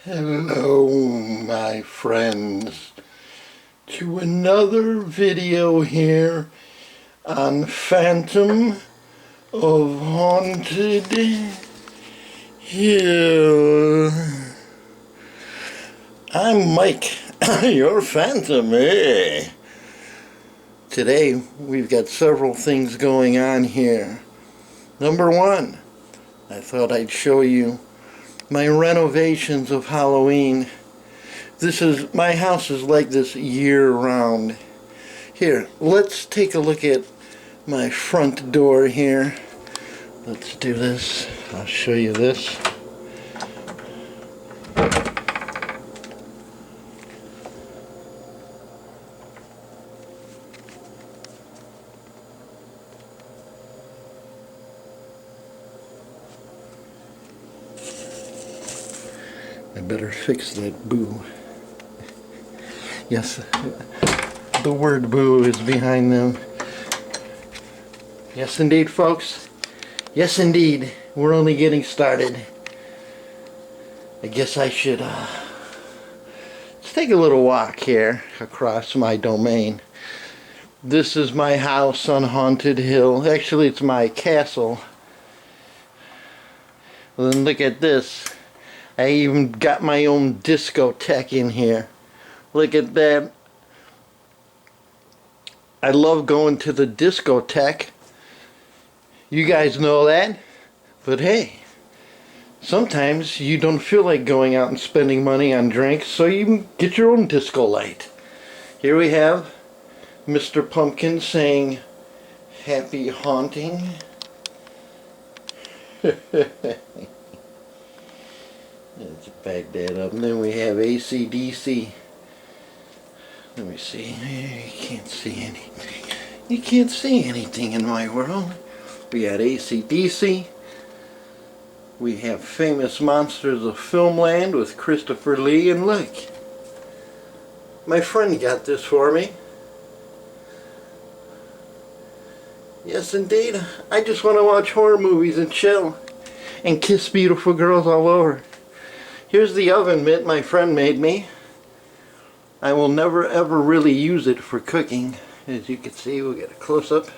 Hello, my friends, to another video here on Phantom of Haunted Hill. I'm Mike, your Phantom, eh? Today, we've got several things going on here. Number one, I thought I'd show you my renovations of Halloween. My house is like this year-round. Here, let's take a look at my front door here. Let's do this. I'll show you this. I better fix that boo. Yes, the word boo is behind them. Yes, indeed, folks. Yes, indeed. We're only getting started. I guess I should let's take a little walk here across my domain. This is my house on Haunted Hill. Actually, it's my castle. Well, then look at this. I even got my own discotheque in here. Look at that. I love going to the discotheque. You guys know that. But hey, sometimes you don't feel like going out and spending money on drinks, so you can get your own disco light. Here we have Mr. Pumpkin saying, "Happy haunting." Let's back that up. And then we have AC/DC. Let me see. You can't see anything. You can't see anything in my world. We got AC/DC. We have Famous Monsters of Filmland with Christopher Lee. And look, my friend got this for me. Yes, indeed. I just want to watch horror movies and chill and kiss beautiful girls all over. Here's the oven mitt my friend made me. I will never ever really use it for cooking. As you can see, we'll get a close-up.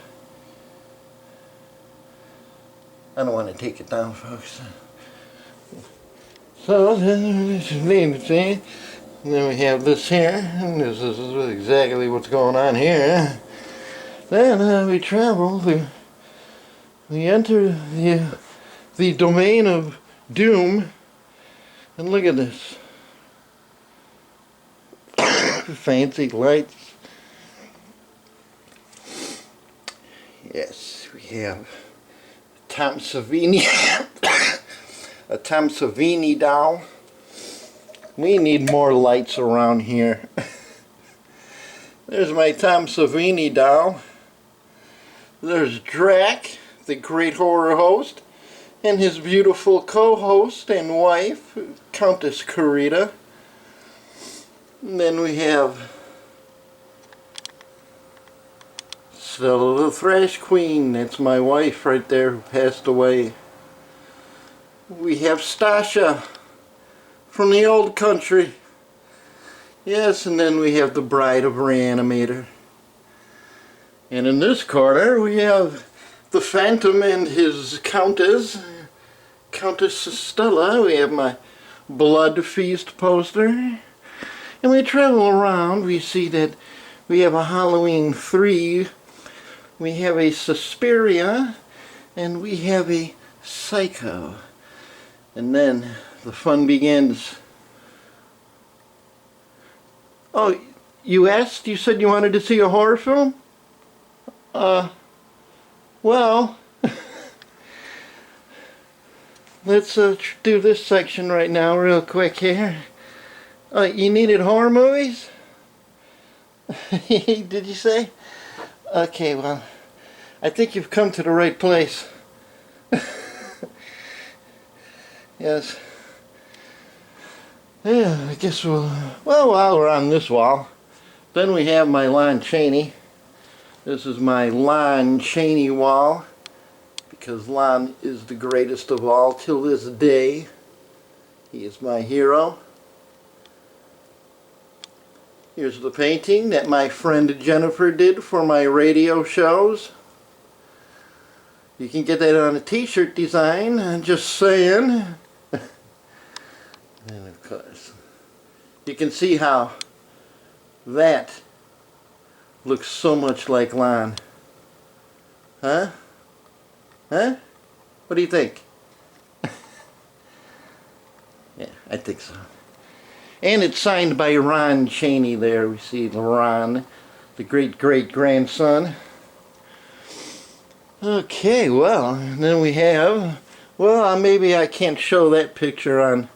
I don't want to take it down, folks. So, then we have this here, and this is exactly what's going on here. Then we travel, we enter the domain of doom. And look at this. Fancy lights. Yes, we have Tom Savini. A Tom Savini doll. We need more lights around here. There's my Tom Savini doll. There's Drac, the great horror host, and his beautiful co-host and wife, Countess Carita. And then we have Stella the Thrash Queen. That's my wife right there who passed away. We have Stasha from the old country. Yes, and then we have the Bride of Reanimator. And in this corner we have the Phantom and his Countess Stella. We have my Blood Feast poster. And we travel around, we see that we have a Halloween 3, we have a Suspiria, and we have a Psycho. And then the fun begins. Oh, you asked? You said you wanted to see a horror film? Well, let's do this section right now real quick here. You needed horror movies? Did you say? Okay, well, I think you've come to the right place. Yes. Yeah, I guess well, while we're on this wall, then we have my Lon Chaney. This is my Lon Chaney wall, because Lon is the greatest of all till this day. He is my hero. Here's the painting that my friend Jennifer did for my radio shows. You can get that on a t-shirt design, I'm just saying. And of course, you can see how that looks so much like Lon. Huh? Huh? What do you think? Yeah, I think so. And it's signed by Ron Chaney there. We see Ron, the great-great-grandson. Okay, well, and then we have, well, maybe I can't show that picture on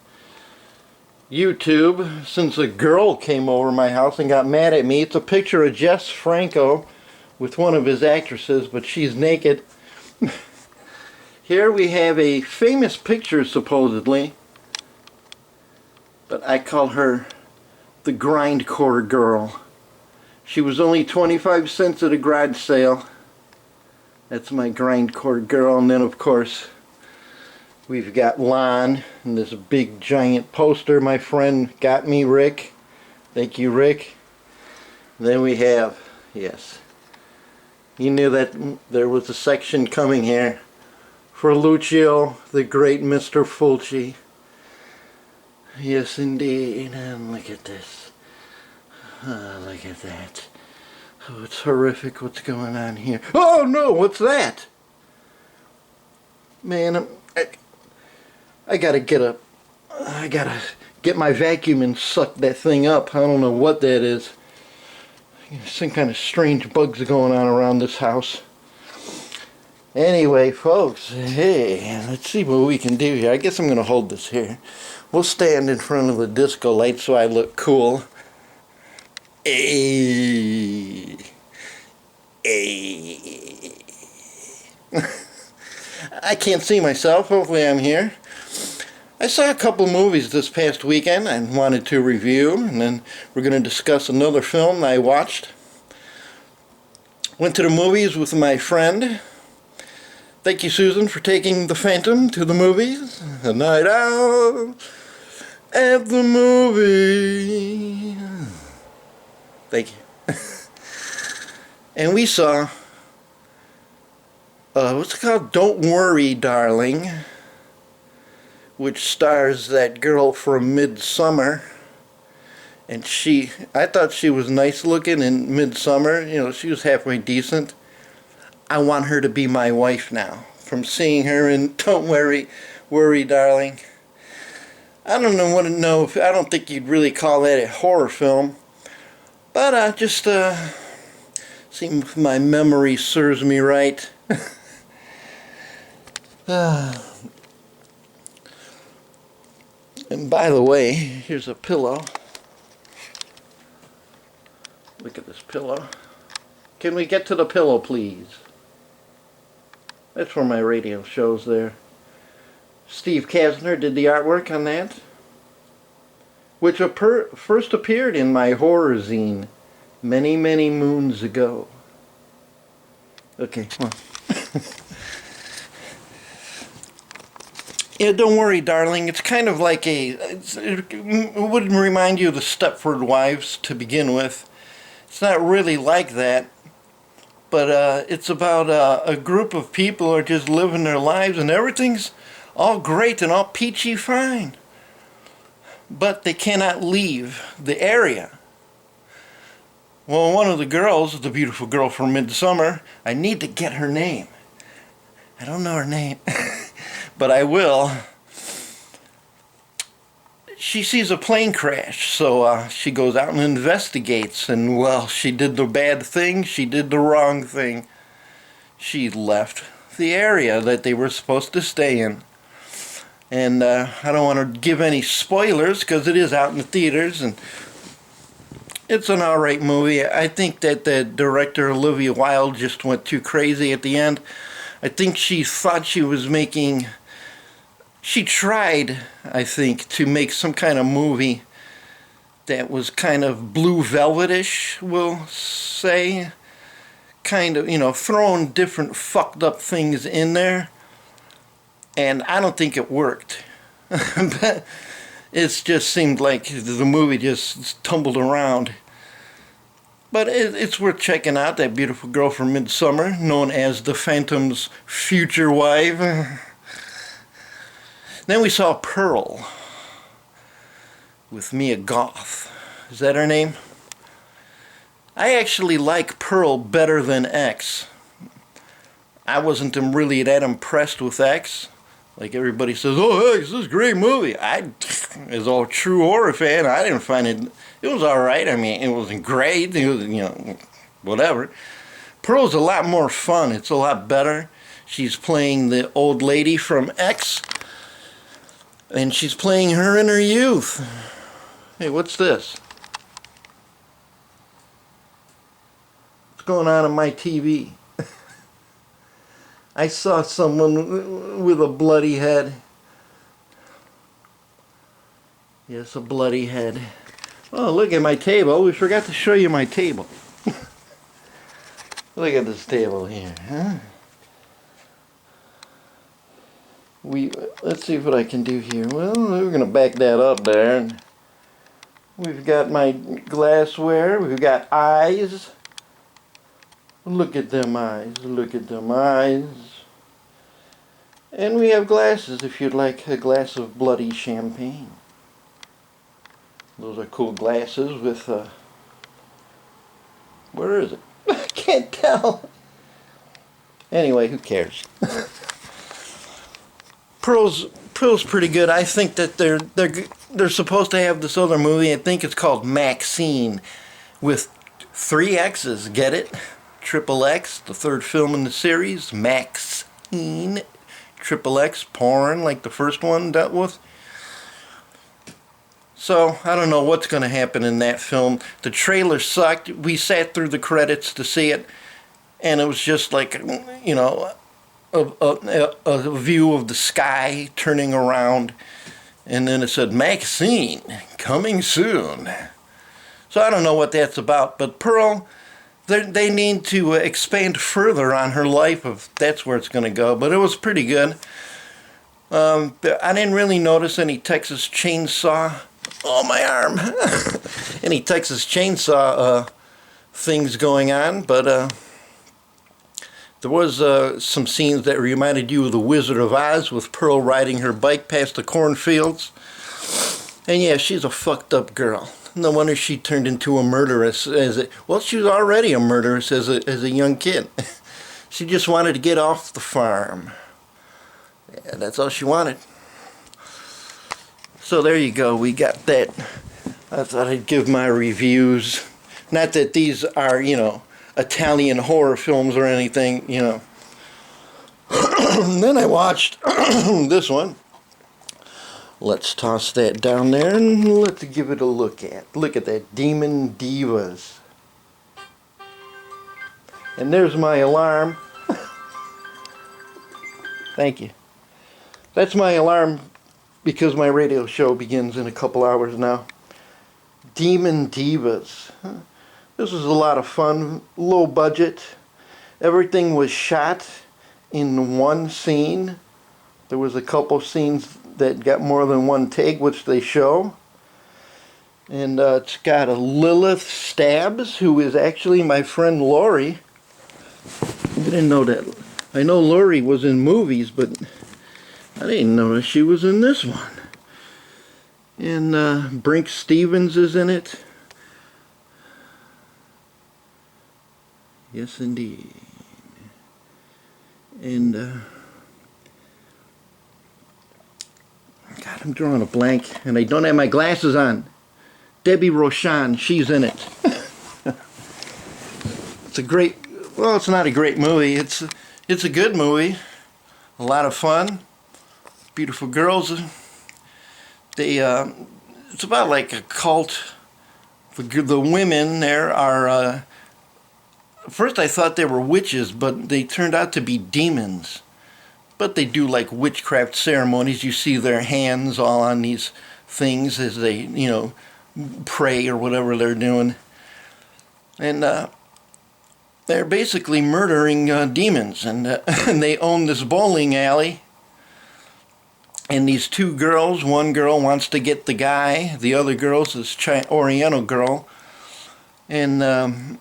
YouTube since a girl came over my house and got mad at me. It's a picture of Jess Franco with one of his actresses, but she's naked. Here we have a famous picture, supposedly, but I call her the grindcore girl. She was only 25 cents at a garage sale. That's my grindcore girl. And then, of course, we've got Lon and this big giant poster my friend got me, Rick. Thank you, Rick. And then we have, yes, you knew that there was a section coming here for Lucio, the great Mr. Fulci. Yes, indeed. And look at this. Oh, look at that. Oh, it's horrific what's going on here. Oh no, what's that? Man, I gotta get my vacuum and suck that thing up. I don't know what that is. Some kind of strange bugs going on around this house. Anyway, folks, hey, let's see what we can do here. I guess I'm gonna hold this here. We'll stand in front of the disco light so I look cool. Hey. Hey. I can't see myself. Hopefully I'm here. I saw a couple movies this past weekend I wanted to review, and then we're going to discuss another film I watched. Went to the movies with my friend. Thank you, Susan, for taking the Phantom to the movies. A night out at the movie. Thank you. And we saw, what's it called? Don't Worry, Darling, which stars that girl from Midsummer. And I thought she was nice looking in Midsummer. You know, she was halfway decent. I want her to be my wife now. From seeing her in Don't Worry, Darling. I don't think you'd really call that a horror film. But just see if my memory serves me right. And by the way, here's a pillow. Look at this pillow. Can we get to the pillow, please? That's for my radio shows there. Steve Kasner did the artwork on that, which first appeared in my horror zine many, many moons ago. Okay, well. Yeah, Don't Worry, Darling. It's kind of like it would remind you of the Stepford Wives to begin with. It's not really like that, but it's about a group of people who are just living their lives and everything's all great and all peachy fine. But they cannot leave the area. Well, one of the girls, the beautiful girl from Midsummer, I need to get her name. I don't know her name, but I will. She sees a plane crash, so she goes out and investigates, and well, she did the bad thing, she did the wrong thing. She left the area that they were supposed to stay in. And I don't want to give any spoilers because it is out in the theaters and it's an alright movie. I think that the director Olivia Wilde just went too crazy at the end. I think she thought she was making... She tried, I think, to make some kind of movie that was kind of Blue Velvet-ish, we'll say. Kind of, you know, throwing different fucked up things in there. And I don't think it worked. But it just seemed like the movie just tumbled around. But it's worth checking out. That beautiful girl from Midsummer, known as the Phantom's future wife. Then we saw Pearl with Mia Goth. Is that her name? I actually like Pearl better than X. I wasn't really that impressed with X. Like everybody says, oh, X, this is a great movie. As a true horror fan, I didn't find it. It was all right. I mean, it wasn't great. It was, whatever. Pearl's a lot more fun. It's a lot better. She's playing the old lady from X, and she's playing her in her youth. Hey, what's this? What's going on my TV? I saw someone with a bloody head. Yes, a bloody head. Oh, look at my table. We forgot to show you my table. Look at this table here, huh? Let's see what I can do here. Well, we're going to back that up there. We've got my glassware. We've got eyes. Look at them eyes. Look at them eyes. And we have glasses if you'd like a glass of bloody champagne. Those are cool glasses with, where is it? I can't tell. Anyway, who cares? Pearl's pretty good. I think that they're supposed to have this other movie. I think it's called Maxine with 3 X's. Get it? Triple X, the 3rd film in the series. Maxine. Triple X, porn, like the first one dealt with. So, I don't know what's going to happen in that film. The trailer sucked. We sat through the credits to see it, and it was just like, a view of the sky turning around, and then it said, Maxine, coming soon. So I don't know what that's about, but Pearl, they need to expand further on her life, if that's where it's going to go, but it was pretty good. I didn't really notice any Texas Chainsaw, oh my arm, any Texas Chainsaw things going on, but there was some scenes that reminded you of The Wizard of Oz with Pearl riding her bike past the cornfields. And yeah, she's a fucked up girl. No wonder she turned into a murderess. Well, she was already a murderess as a young kid. She just wanted to get off the farm. Yeah, that's all she wanted. So there you go. We got that. I thought I'd give my reviews. Not that these are, Italian horror films or anything, Then I watched this one. Let's toss that down there and let's give it a look at. Look at that, Demon Divas. And there's my alarm. Thank you. That's my alarm because my radio show begins in a couple hours now. Demon Divas. This was a lot of fun, low budget. Everything was shot in one scene. There was a couple scenes that got more than one take, which they show. And it's got a Lilith Stabs, who is actually my friend Lori. I didn't know that. I know Lori was in movies, but I didn't know she was in this one. And Brink Stevens is in it. Yes, indeed. And, God, I'm drawing a blank, and I don't have my glasses on. Debbie Rochon, she's in it. It's a great, well, it's not a great movie. It's a good movie. A lot of fun. Beautiful girls. It's about like a cult. The women there are, first I thought they were witches, but they turned out to be demons. But they do like witchcraft ceremonies. You see their hands all on these things as they, pray or whatever they're doing. And they're basically murdering demons. And, and they own this bowling alley. And these 2 girls, one girl wants to get the guy. The other girl's this Oriental girl. And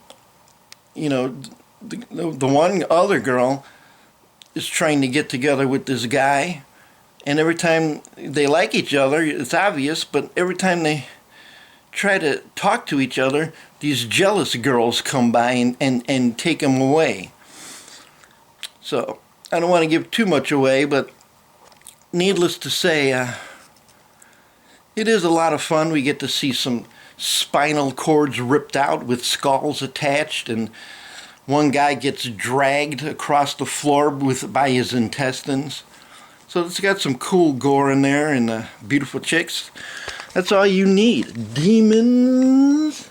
you know, the one other girl is trying to get together with this guy, and every time they like each other, it's obvious, but every time they try to talk to each other, these jealous girls come by and take them away. So I don't want to give too much away, but needless to say, it is a lot of fun. We get to see some spinal cords ripped out with skulls attached, and one guy gets dragged across the floor by his intestines. So it's got some cool gore in there, and beautiful chicks. That's all you need. Demons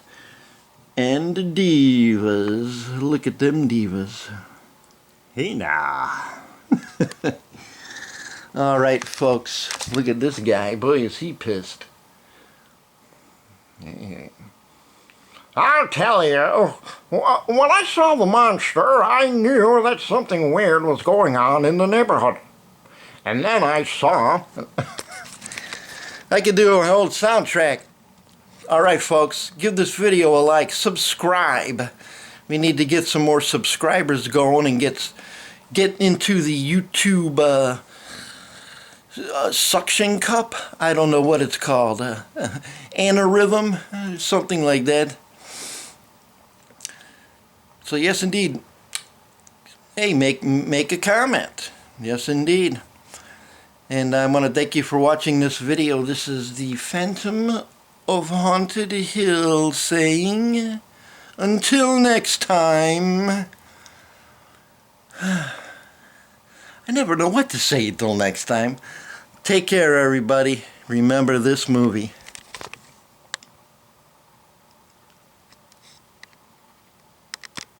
and divas. Look at them divas. Hey now. Alright, folks. Look at this guy. Boy, is he pissed. I'll tell you, when I saw the monster, I knew that something weird was going on in the neighborhood. And then I saw... I could do an old soundtrack. Alright, folks, give this video a like. Subscribe. We need to get some more subscribers going and get into the YouTube suction cup. I don't know what it's called. Aneurysm, something like that. So yes, indeed. Hey, make a comment. Yes, indeed. And I want to thank you for watching this video. This is the Phantom of Haunted Hill saying, until next time. I never know what to say until next time. Take care, everybody. Remember this movie.